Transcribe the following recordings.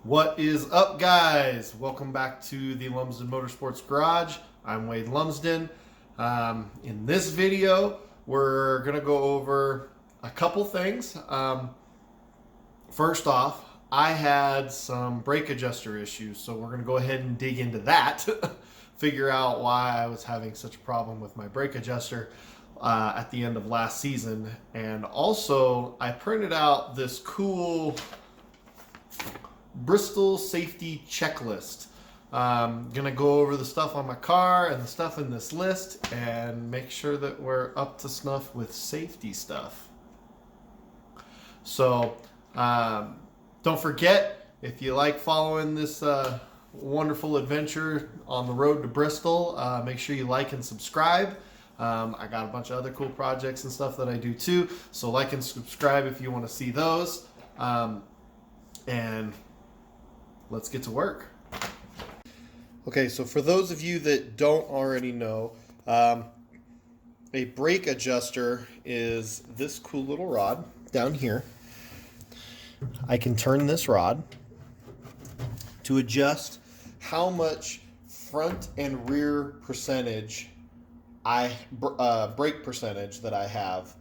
What is up, guys? Welcome back to the Lumsden Motorsports Garage. I'm Wade Lumsden. In this video, we're going to go over a couple things. First off, I had some brake adjuster issues, so we're going to go ahead and dig into that, figure out why I was having such a problem with my brake adjuster at the end of last season. And also, I printed out this cool Bristol safety checklist. I'm gonna go over the stuff on my car and the stuff in this list and make sure that we're up to snuff with safety stuff. So don't forget, if you like following this wonderful adventure on the road to Bristol, make sure you like and subscribe. I got a bunch of other cool projects and stuff that I do too, so like and subscribe if you want to see those. And let's get to work. Okay, so for those of you that don't already know, a brake adjuster is this cool little rod down here. I can turn this rod to adjust how much front and rear percentage brake percentage that I have.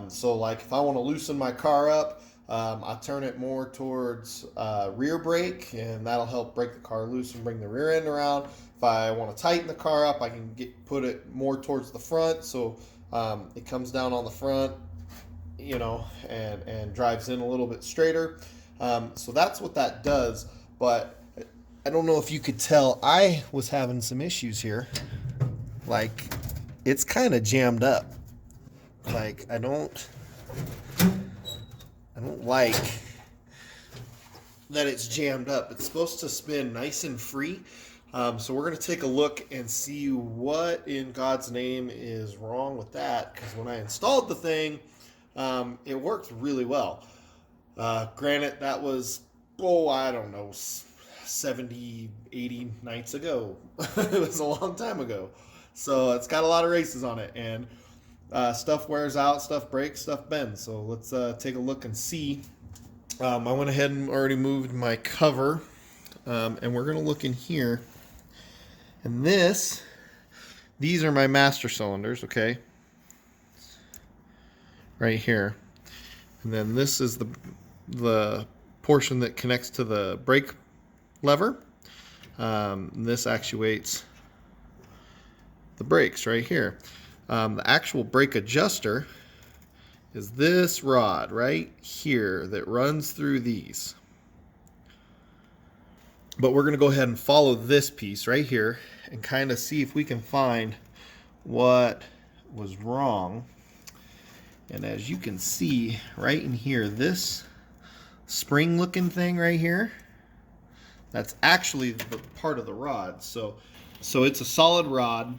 So like if I want to loosen my car up, I turn it more towards rear brake, and that'll help break the car loose and bring the rear end around. If I want to tighten the car up, I can put it more towards the front, so it comes down on the front, you know, and drives in a little bit straighter. So that's what that does. But I don't know if you could tell, I was having some issues here. Like, it's kind of jammed up. Like, I don't like that it's jammed up. It's supposed to spin nice and free. So we're going to take a look and see what in God's name is wrong with that. Because when I installed the thing, it worked really well. Granted, that was, I don't know, 70, 80 nights ago. It was a long time ago. So it's got a lot of races on it. And stuff wears out, stuff breaks, stuff bends. So let's take a look and see. I went ahead and already moved my cover, and we're going to look in here. And these are my master cylinders, okay? Right here. And then this is the portion that connects to the brake lever. This actuates the brakes right here. The actual brake adjuster is this rod right here that runs through these. But we're going to go ahead and follow this piece right here and kind of see if we can find what was wrong. And as you can see right in here, this spring looking thing right here, that's actually the part of the rod. So it's a solid rod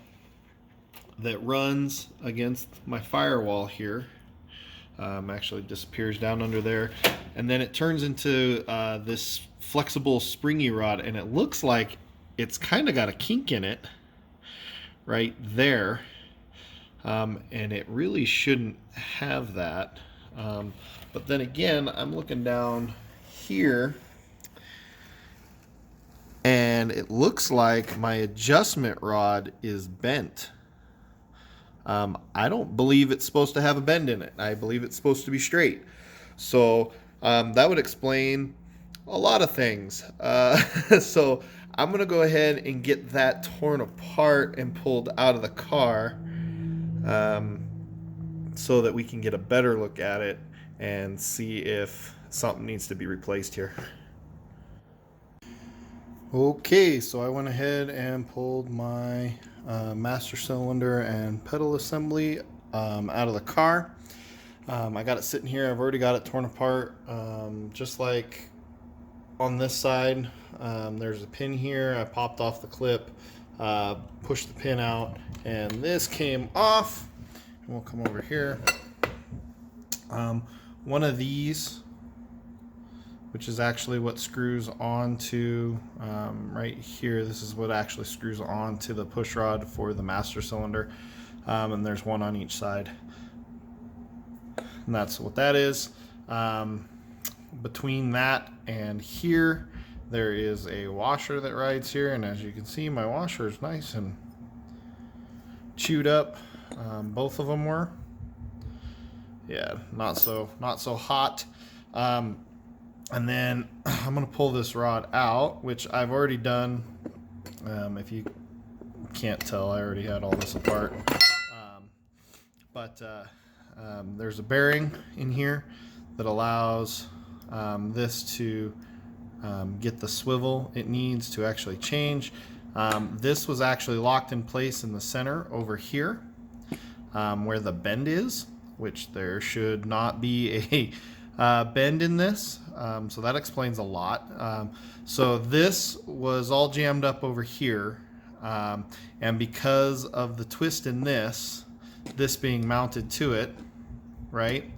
that runs against my firewall here. Actually disappears down under there, and then it turns into this flexible springy rod, and it looks like it's kind of got a kink in it right there, and it really shouldn't have that. But then again, I'm looking down here, and it looks like my adjustment rod is bent. I don't believe it's supposed to have a bend in it. I believe it's supposed to be straight. So that would explain a lot of things. So I'm going to go ahead and get that torn apart and pulled out of the car, so that we can get a better look at it and see if something needs to be replaced here. Okay, so I went ahead and pulled my master cylinder and pedal assembly out of the car. I got it sitting here. I've already got it torn apart. Just like on this side, there's a pin here. I popped off the clip, pushed the pin out, and this came off. And we'll come over here. One of these, which is actually what screws onto right here. This is what actually screws onto the push rod for the master cylinder. And there's one on each side. And that's what that is. Between that and here There is a washer that rides here, and as you can see, my washer is nice and chewed up. Both of them were. Yeah, not so hot. And then I'm gonna pull this rod out, which I've already done. If you can't tell, I already had all this apart. There's a bearing in here that allows this to get the swivel it needs to actually change. This was actually locked in place in the center over here, where the bend is, which there should not be a bend in this. So that explains a lot. So this was all jammed up over here. And because of the twist in this being mounted to it, right?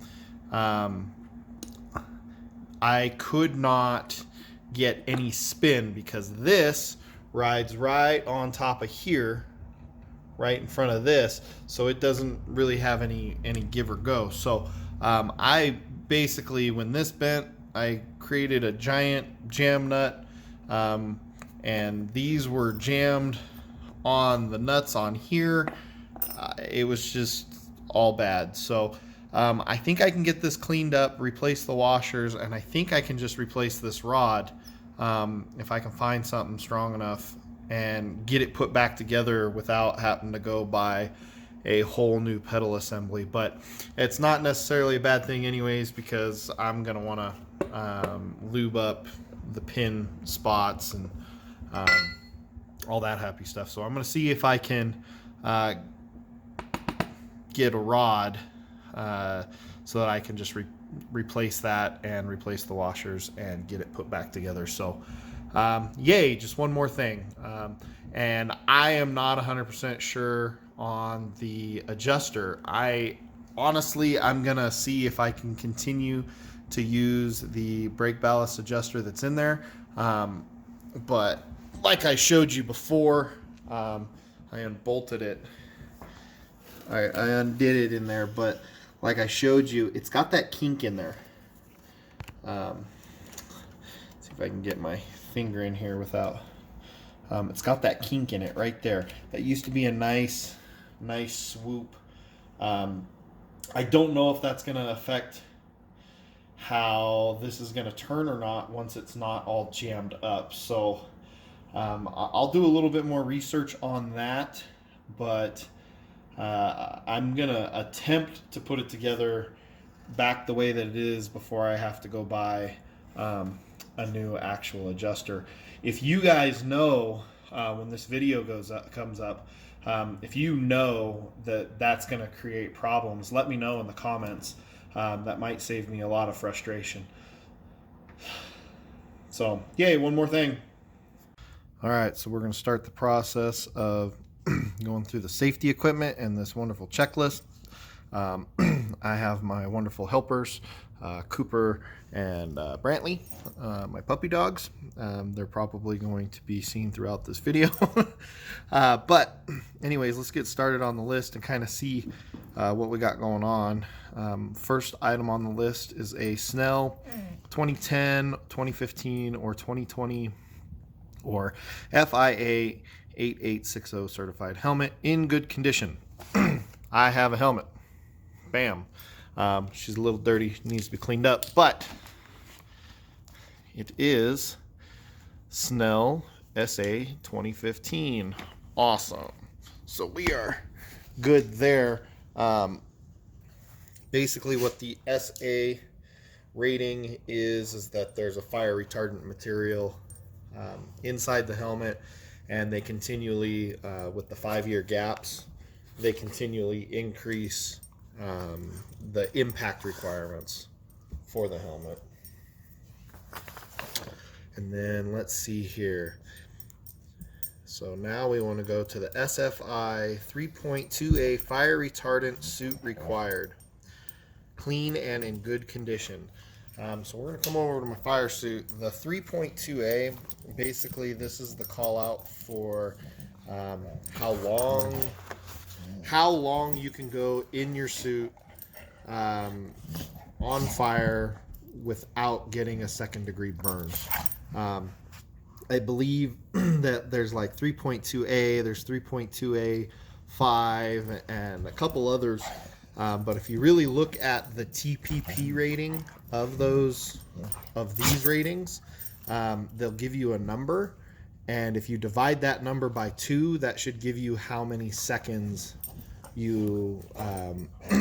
I could not get any spin because this rides right on top of here, right in front of this, so it doesn't really have any give or go. So I basically, when this bent, I created a giant jam nut, and these were jammed on the nuts on here. It was just all bad. So I think I can get this cleaned up, replace the washers, and I think I can just replace this rod if I can find something strong enough and get it put back together without having to go buy a whole new pedal assembly. But it's not necessarily a bad thing anyways, because I'm gonna want to lube up the pin spots and all that happy stuff. So I'm gonna see if I can get a rod so that I can just replace that and replace the washers and get it put back together. So yay, just one more thing. And I am not 100% sure on the adjuster. I'm gonna see if I can continue to use the brake ballast adjuster that's in there. But like I showed you before, I unbolted it. I undid it in there, but like I showed you, it's got that kink in there. See if I can get my finger in here without. It's got that kink in it right there. That used to be a nice swoop. I don't know if that's going to affect how this is going to turn or not once it's not all jammed up. So I'll do a little bit more research on that, but I'm going to attempt to put it together back the way that it is before I have to go buy a new actual adjuster. If you guys know when this video comes up, if you know that that's going to create problems, let me know in the comments. That might save me a lot of frustration. So, yay, one more thing. All right, so we're going to start the process of going through the safety equipment and this wonderful checklist. I have my wonderful helpers, Cooper and Brantley, my puppy dogs. They're probably going to be seen throughout this video. But anyways, let's get started on the list and kind of see what we got going on. First item on the list is a Snell 2010, 2015, or 2020 or FIA 8860 certified helmet in good condition. I have a helmet. Bam. She's a little dirty, needs to be cleaned up, but it is Snell SA 2015. Awesome. So we are good there. Basically what the SA rating is that there's a fire retardant material inside the helmet, and they continually, with the 5-year gaps, they continually increase the impact requirements for the helmet. And then let's see here. So now we want to go to the SFI 3.2A fire retardant suit required, clean and in good condition. So we're going to come over to my fire suit. The 3.2A, basically this is the call out for how long you can go in your suit on fire without getting a second-degree burn. I believe that there's like 3.2A, there's 3.2A 5, and a couple others. But if you really look at the TPP rating of these ratings, they'll give you a number, and if you divide that number by 2, that should give you how many seconds you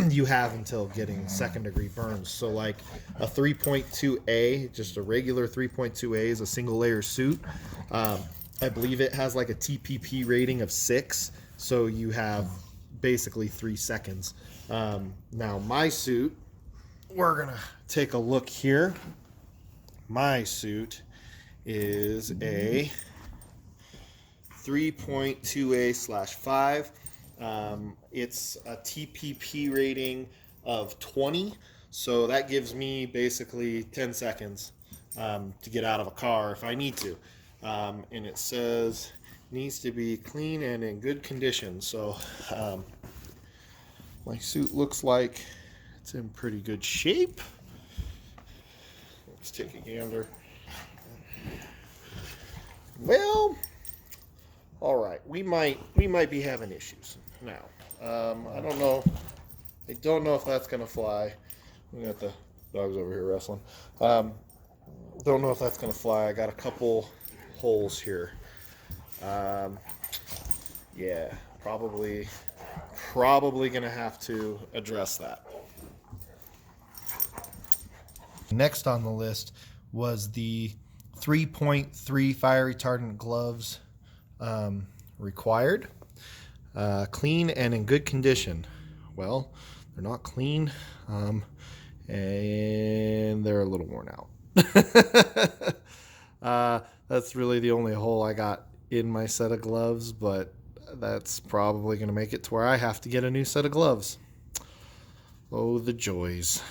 you have until getting second-degree burns. So like a 3.2A, just a regular 3.2A is a single-layer suit. I believe it has like a TPP rating of 6, so you have basically 3 seconds. Now my suit, we're gonna take a look here. My suit is a 3.2A/5. It's a TPP rating of 20, so that gives me basically 10 seconds to get out of a car if I need to. And it says needs to be clean and in good condition. So my suit looks like it's in pretty good shape. Let's take a gander. Well, all right, we might be having issues now. I don't know. I don't know if that's gonna fly. We got the dogs over here wrestling. Don't know if that's gonna fly. I got a couple holes here. Yeah, probably gonna have to address that. Next on the list was the 3.3 fire retardant gloves required. Clean and in good condition. Well, they're not clean, and they're a little worn out. That's really the only hole I got in my set of gloves, but that's probably going to make it to where I have to get a new set of gloves. Oh, the joys.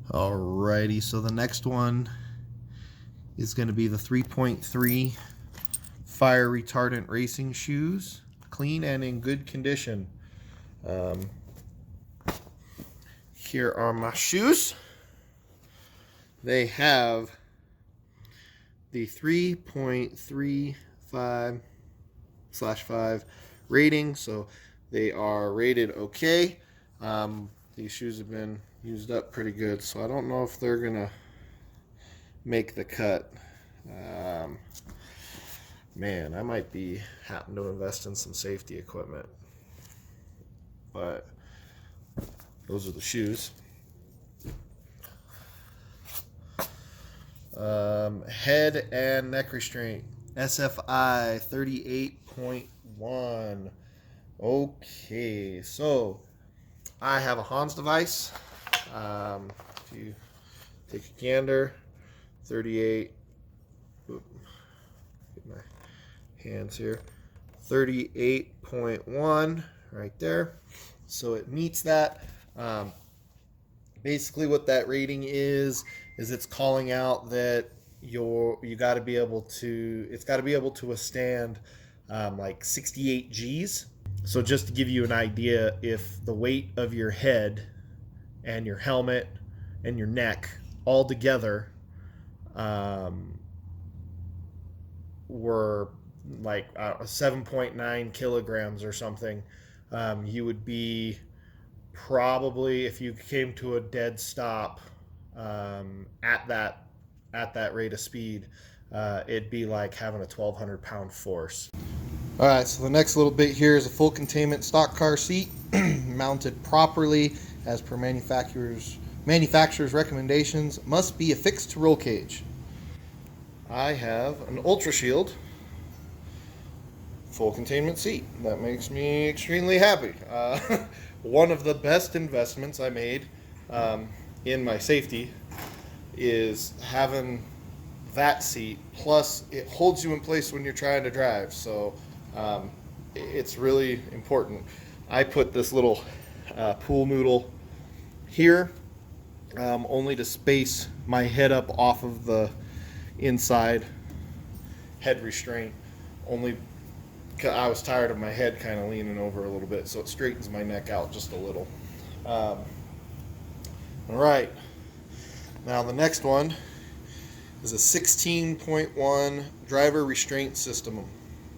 Alrighty, so the next one is going to be the 3.3 fire retardant racing shoes, clean and in good condition. Here are my shoes. They have the 3.35/5 rating, so they are rated okay. These shoes have been used up pretty good, so I don't know if they're gonna make the cut. Man, I might be having to invest in some safety equipment, but those are the shoes. Head and neck restraint, SFI 38.1. Okay, so I have a Hans device. If you take a gander, 38. Get my hands here. 38.1 right there. So it meets that. Basically, what that rating is it's calling out that it's got to be able to withstand like 68 G's. So just to give you an idea, if the weight of your head and your helmet and your neck all together were like 7.9 kilograms or something, you would be probably, if you came to a dead stop at that rate of speed, it'd be like having a 1,200 pound force. All right, so the next little bit here is a full containment stock car seat mounted properly as per manufacturer's recommendations, must be affixed to roll cage. I have an Ultra Shield full containment seat. That makes me extremely happy. One of the best investments I made in my safety is having that seat, plus it holds you in place when you're trying to drive, so it's really important. I put this little pool noodle here only to space my head up off of the inside head restraint, only because I was tired of my head kind of leaning over a little bit, so it straightens my neck out just a little. All right, now the next one is a 16.1 driver restraint system.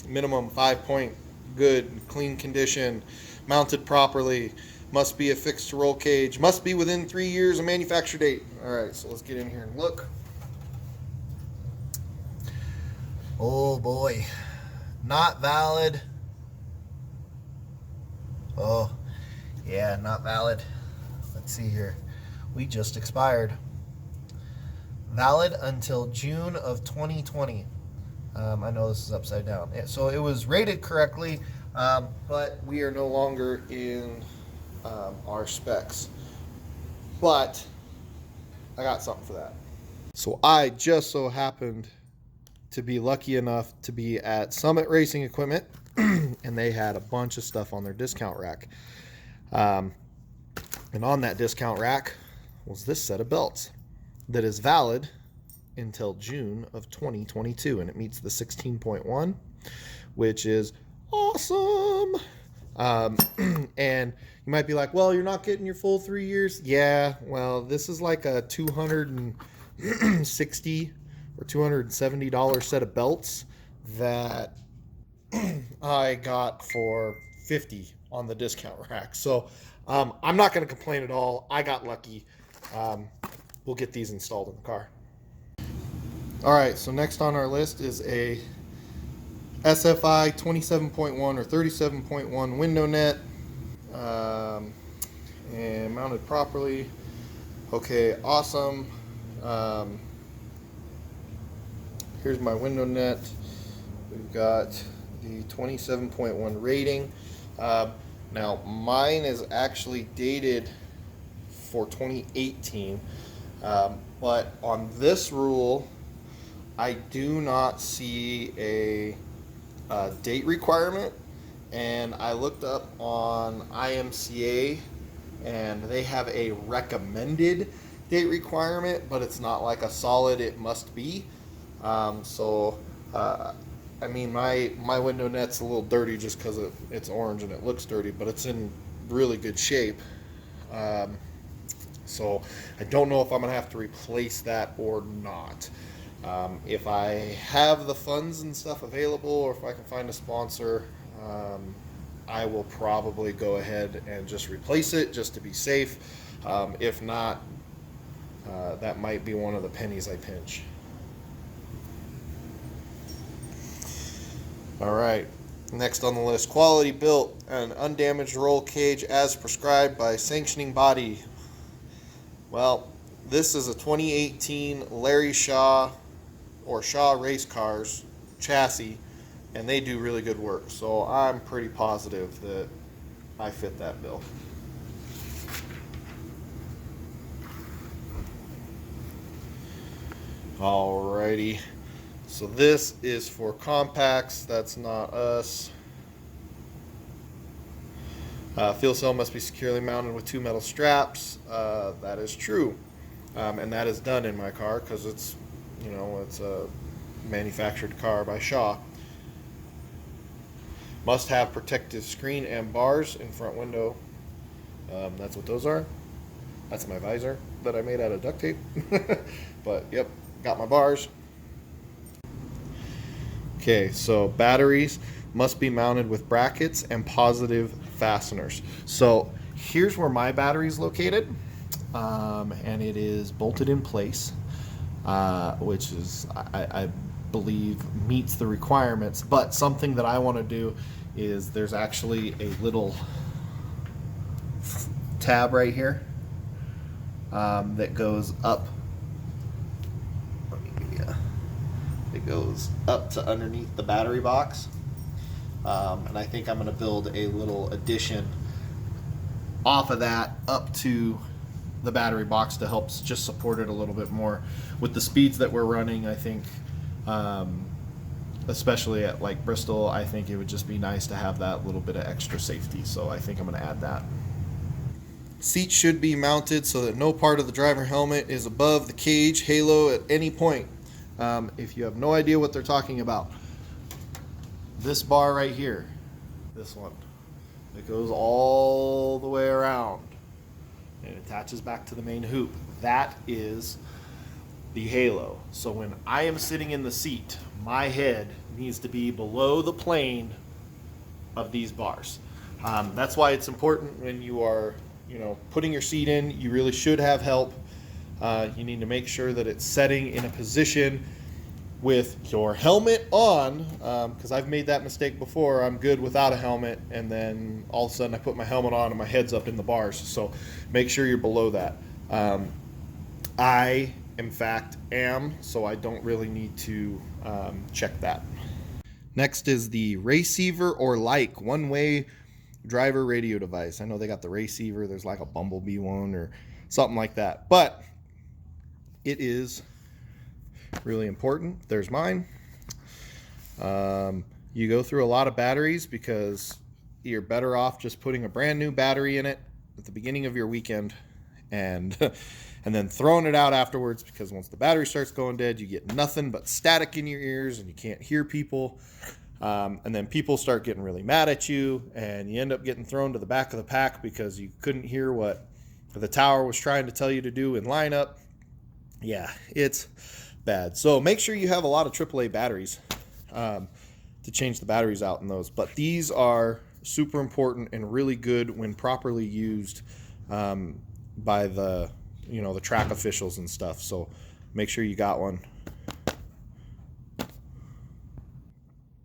Minimum 5-point, good, clean condition, mounted properly, must be affixed to roll cage, must be within 3 years of manufacture date. All right, so let's get in here and look. Oh boy, not valid. Oh, yeah, not valid. Let's see here. We just expired. Valid until June of 2020. I know this is upside down. Yeah, so it was rated correctly, but we are no longer in our specs. But I got something for that. So I just so happened to be lucky enough to be at Summit Racing Equipment, and they had a bunch of stuff on their discount rack. And on that discount rack was this set of belts that is valid until June of 2022, and it meets the 16.1, which is awesome. And you might be like, well, you're not getting your full 3 years. Yeah, well, this is like a $260 or $270 set of belts that I got for $50 on the discount rack. So I'm not going to complain at all. I got lucky. We'll get these installed in the car. All right, so next on our list is a SFI 27.1 or 37.1 window net, and mounted properly. Okay, awesome. Here's my window net. We've got the 27.1 rating. Now mine is actually dated for 2018, but on this rule I do not see a date requirement, and I looked up on IMCA and they have a recommended date requirement, but it's not like a solid it must be. I mean, my window net's a little dirty just because it's orange and it looks dirty, but it's in really good shape. So I don't know if I'm gonna have to replace that or not. If I have the funds and stuff available, or if I can find a sponsor, I will probably go ahead and just replace it just to be safe. If not, that might be one of the pennies I pinch. All right, next on the list, quality built and undamaged roll cage as prescribed by sanctioning body. Well, this is a 2018 Larry Shaw or Shaw Race Cars chassis, and they do really good work. So I'm pretty positive that I fit that bill. Alrighty. So this is for compacts. That's not us. Fuel cell must be securely mounted with 2 metal straps. That is true, and that is done in my car because it's a manufactured car by Shaw. Must have protective screen and bars in front window. That's what those are. That's my visor that I made out of duct tape. But yep, got my bars. Okay, so batteries must be mounted with brackets and positive fasteners. So here's where my battery is located, and it is bolted in place, which is, I believe, meets the requirements. But something that I want to do is there's actually a little tab right here that goes up. It goes up to underneath the battery box, and I think I'm going to build a little addition off of that up to the battery box to help just support it a little bit more. With the speeds that we're running, I think, especially at like Bristol, I think it would just be nice to have that little bit of extra safety. So I think I'm going to add that. Seats should be mounted so that no part of the driver helmet is above the cage halo at any point. If you have no idea what they're talking about, this bar right here, this one, it goes all the way around and attaches back to the main hoop. That is the halo. So when I am sitting in the seat, my head needs to be below the plane of these bars. That's why it's important when you are, putting your seat in. You really should have help. You need to make sure that it's setting in a position with your helmet on, because I've made that mistake before. I'm good without a helmet, and then all of a sudden I put my helmet on and my head's up in the bars. So make sure you're below that. I, in fact, am, so I don't really need to check that. Next is the receiver or like one-way driver radio device. I know they got the receiver. There's like a Bumblebee one or something like that, but it is really important. There's mine. You go through a lot of batteries because you're better off just putting a brand new battery in it at the beginning of your weekend and then throwing it out afterwards, because once the battery starts going dead, you get nothing but static in your ears and you can't hear people. And then people start getting really mad at you, and you end up getting thrown to the back of the pack because you couldn't hear what the tower was trying to tell you to do in lineup. Yeah, it's bad. So make sure you have a lot of AAA batteries to change the batteries out in those. But these are super important and really good when properly used by the track officials and stuff. So make sure you got one.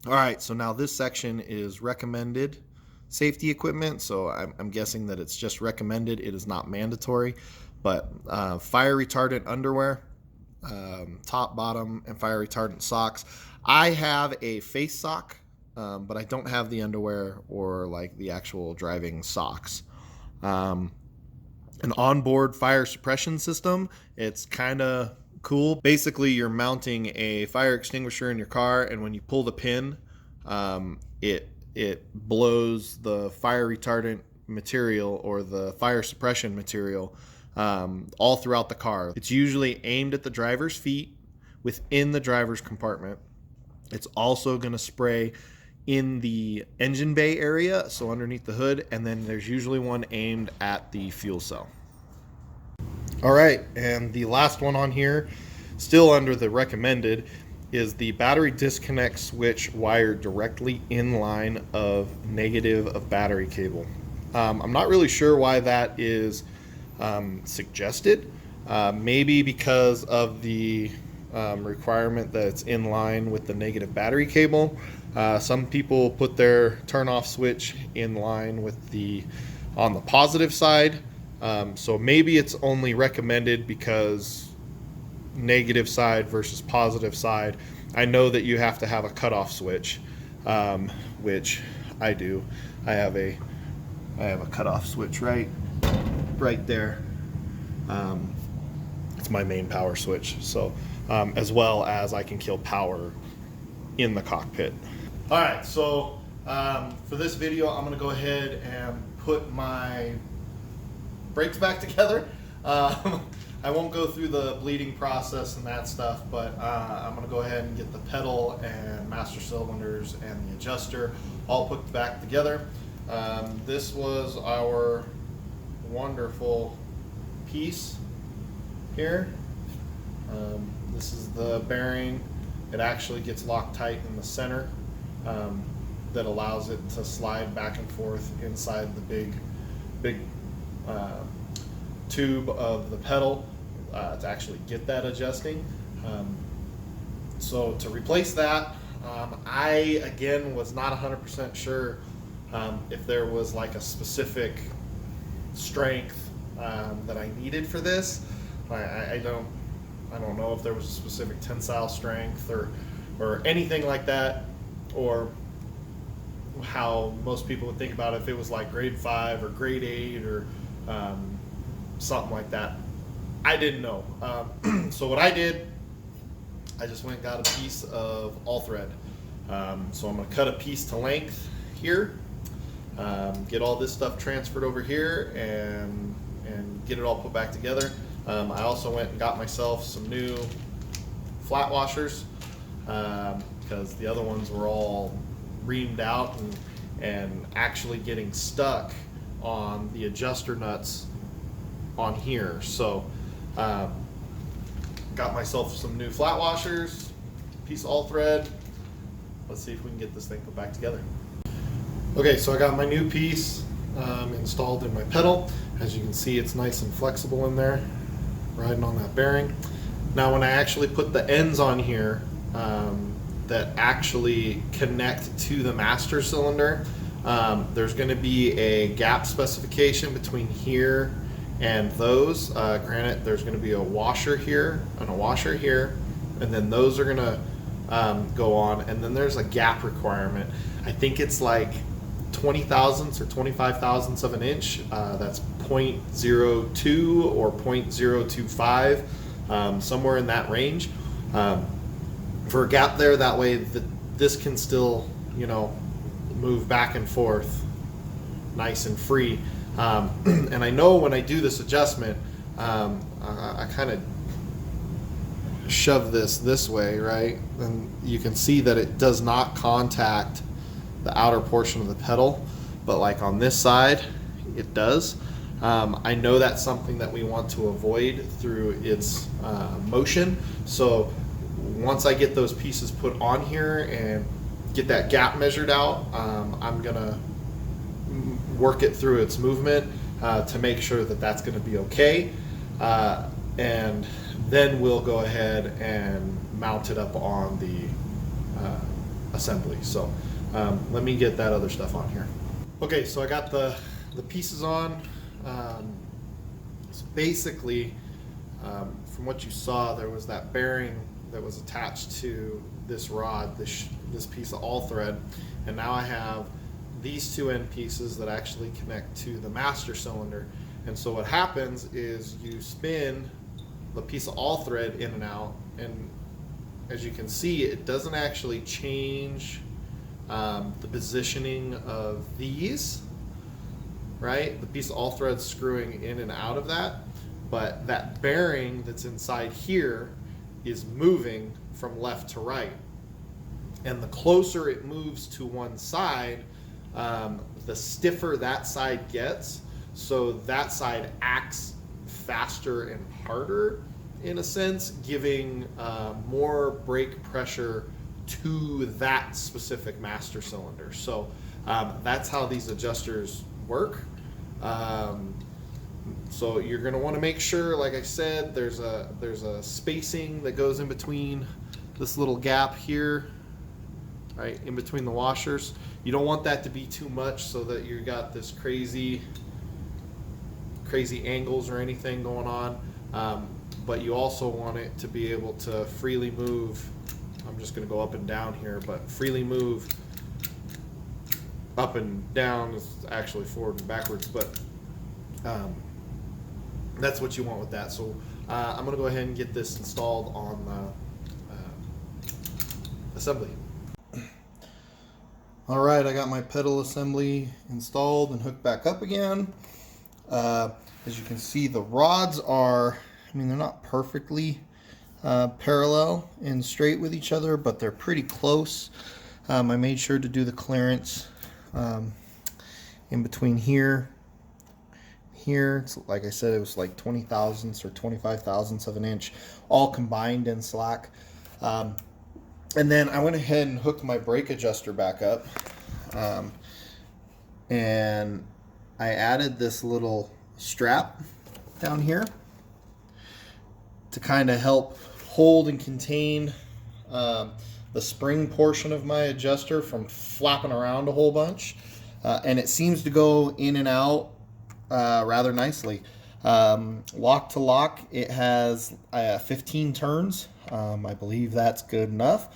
All right, so now this section is recommended safety equipment. So I'm guessing that it's just recommended. It is not mandatory. But fire retardant underwear, top, bottom, and fire retardant socks. I have a face sock, but I don't have the underwear or like the actual driving socks. An onboard fire suppression system. It's kind of cool. Basically, you're mounting a fire extinguisher in your car, and when you pull the pin, it blows the fire retardant material or the fire suppression material all throughout the car. It's usually aimed at the driver's feet within the driver's compartment. It's also going to spray in the engine bay area, so underneath the hood, and then there's usually one aimed at the fuel cell. All right, and the last one on here, still under the recommended, is the battery disconnect switch wired directly in line of negative of battery cable. I'm not really sure why that is suggested. Maybe because of the requirement that it's in line with the negative battery cable. Some people put their turn off switch in line with on the positive side. So maybe it's only recommended because negative side versus positive side. I know that you have to have a cutoff switch, which I do. I have a cutoff switch right there. It's my main power switch. So as well as I can kill power in the cockpit. All right, so for this video, I'm gonna go ahead and put my brakes back together. I won't go through the bleeding process and that stuff, but I'm gonna go ahead and get the pedal and master cylinders and the adjuster all put back together. This was our wonderful piece here. This is the bearing. It actually gets locked tight in the center. That allows it to slide back and forth inside the big tube of the pedal to actually get that adjusting. So to replace that, I again was not 100% sure if there was like a specific strength that I needed for this. I don't know if there was a specific tensile strength or anything like that, or how most people would think about it, if it was like grade 5 or grade 8 or something like that. I didn't know. So what I did, I just went and got a piece of all thread. So I'm going to cut a piece to length here, get all this stuff transferred over here, and get it all put back together. I also went and got myself some new flat washers because the other ones were all reamed out and actually getting stuck on the adjuster nuts on here. So got myself some new flat washers, piece of all thread. Let's see if we can get this thing put back together. Okay, so I got my new piece installed in my pedal. As you can see, it's nice and flexible in there, riding on that bearing. Now when I actually put the ends on here that actually connect to the master cylinder, there's going to be a gap specification between here and those. Granted, there's going to be a washer here and a washer here, and then those are going to go on, and then there's a gap requirement. I think it's like 20 thousandths or 25 thousandths of an inch. That's 0.02 or 0.025, somewhere in that range, for a gap there. That way this can still, you know, move back and forth nice and free. And I know when I do this adjustment, I kind of shove this way, right? And you can see that it does not contact the outer portion of the pedal, but like on this side, it does. I know that's something that we want to avoid through its motion. So once I get those pieces put on here and get that gap measured out, I'm gonna work it through its movement to make sure that that's going to be okay, and then we'll go ahead and mount it up on the assembly. So let me get that other stuff on here. Okay, so I got the pieces on. So basically, from what you saw, there was that bearing that was attached to this rod, this piece of all thread, and now I have these two end pieces that actually connect to the master cylinder. And so what happens is you spin the piece of all thread in and out, and as you can see, it doesn't actually change the positioning of these, right? The piece of all thread screwing in and out of that, but that bearing that's inside here is moving from left to right. And the closer it moves to one side, the stiffer that side gets, so that side acts faster and harder in a sense, giving more brake pressure to that specific master cylinder. So that's how these adjusters work. So you're going to want to make sure, like I said, there's a spacing that goes in between this little gap here, right, in between the washers. You don't want that to be too much so that you got this crazy angles or anything going on, but you also want it to be able to freely move. I'm just going to go up and down here, but freely move up and down is actually forward and backwards, but that's what you want with that. So I'm going to go ahead and get this installed on the assembly. All right, I got my pedal assembly installed and hooked back up again. As you can see, the rods are, I mean, they're not perfectly parallel and straight with each other, but they're pretty close. I made sure to do the clearance in between here. It's, like I said, it was like 20 thousandths or 25 thousandths of an inch, all combined in slack. And then I went ahead and hooked my brake adjuster back up, and I added this little strap down here to kind of help hold and contain the spring portion of my adjuster from flapping around a whole bunch, and it seems to go in and out rather nicely. Lock to lock, it has 15 turns. I believe that's good enough.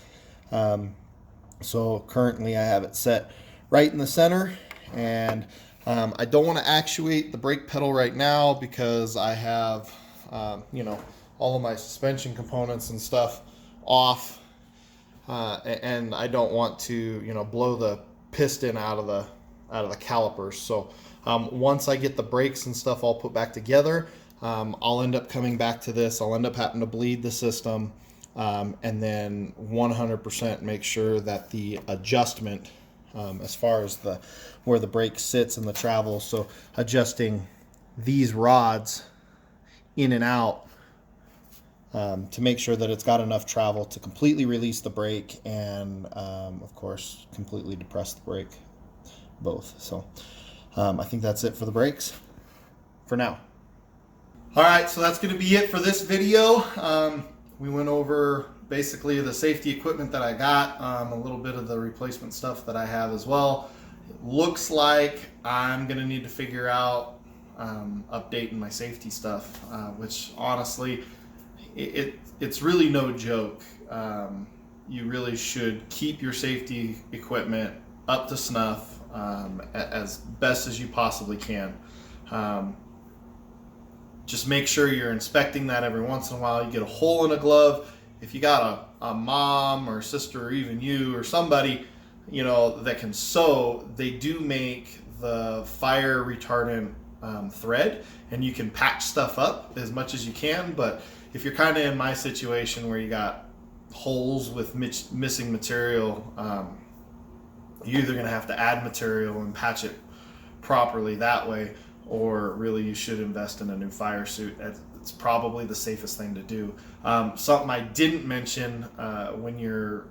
So currently I have it set right in the center, and I don't want to actuate the brake pedal right now because I have you know, all of my suspension components and stuff off, and I don't want to, you know, blow the piston out of the calipers. So once I get the brakes and stuff all put back together, I'll end up coming back to this. I'll end up having to bleed the system, and then 100% make sure that the adjustment, as far as where the brake sits in the travel, so adjusting these rods in and out to make sure that it's got enough travel to completely release the brake and, of course, completely depress the brake, both. So I think that's it for the brakes for now. All right, so that's going to be it for this video. We went over basically the safety equipment that I got, a little bit of the replacement stuff that I have as well. It looks like I'm going to need to figure out updating my safety stuff, which honestly, it's really no joke. You really should keep your safety equipment up to snuff as best as you possibly can. Just make sure you're inspecting that every once in a while. You get a hole in a glove. If you got a mom or sister or even you or somebody, you know, that can sew, they do make the fire retardant thread, and you can patch stuff up as much as you can. But if you're kind of in my situation where you got holes with missing material, you're either going to have to add material and patch it properly that way, or really you should invest in a new fire suit. It's probably the safest thing to do. Something I didn't mention, when you're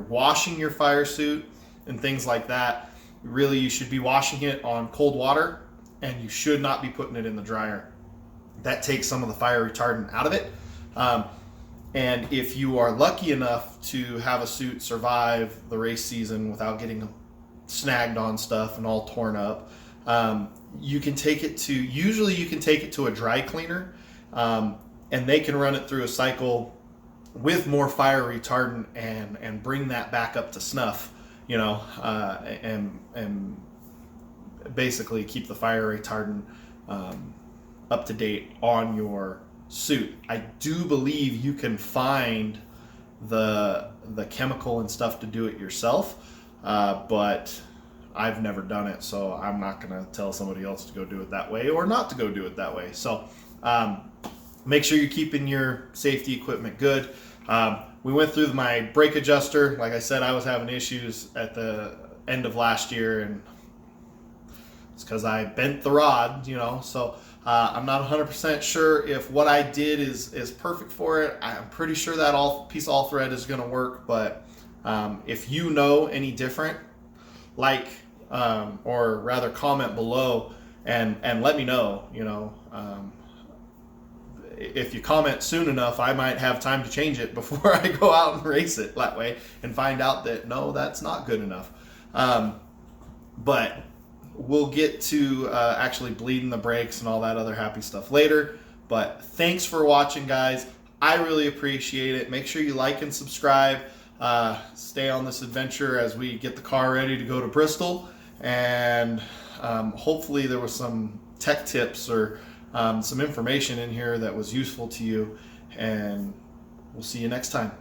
washing your fire suit and things like that, really you should be washing it on cold water, and you should not be putting it in the dryer. That takes some of the fire retardant out of it. And if you are lucky enough to have a suit survive the race season without getting snagged on stuff and all torn up, you can take it to, usually you can take it to a dry cleaner, and they can run it through a cycle with more fire retardant and bring that back up to snuff, you know, and basically keep the fire retardant up to date on your suit. I do believe you can find the chemical and stuff to do it yourself, but I've never done it, so I'm not going to tell somebody else to go do it that way or not to go do it that way. So make sure you're keeping your safety equipment good. We went through my brake adjuster. Like I said, I was having issues at the end of last year, and it's because I bent the rod, you know. So I'm not 100% sure if what I did is perfect for it. I'm pretty sure that piece all thread is going to work, but if you know any different, or rather comment below and let me know. You know, if you comment soon enough, I might have time to change it before I go out and race it that way and find out that no, that's not good enough. But we'll get to actually bleeding the brakes and all that other happy stuff later. But thanks for watching, guys. I really appreciate it. Make sure you like and subscribe. Stay on this adventure as we get the car ready to go to Bristol. And hopefully there was some tech tips or some information in here that was useful to you. And we'll see you next time.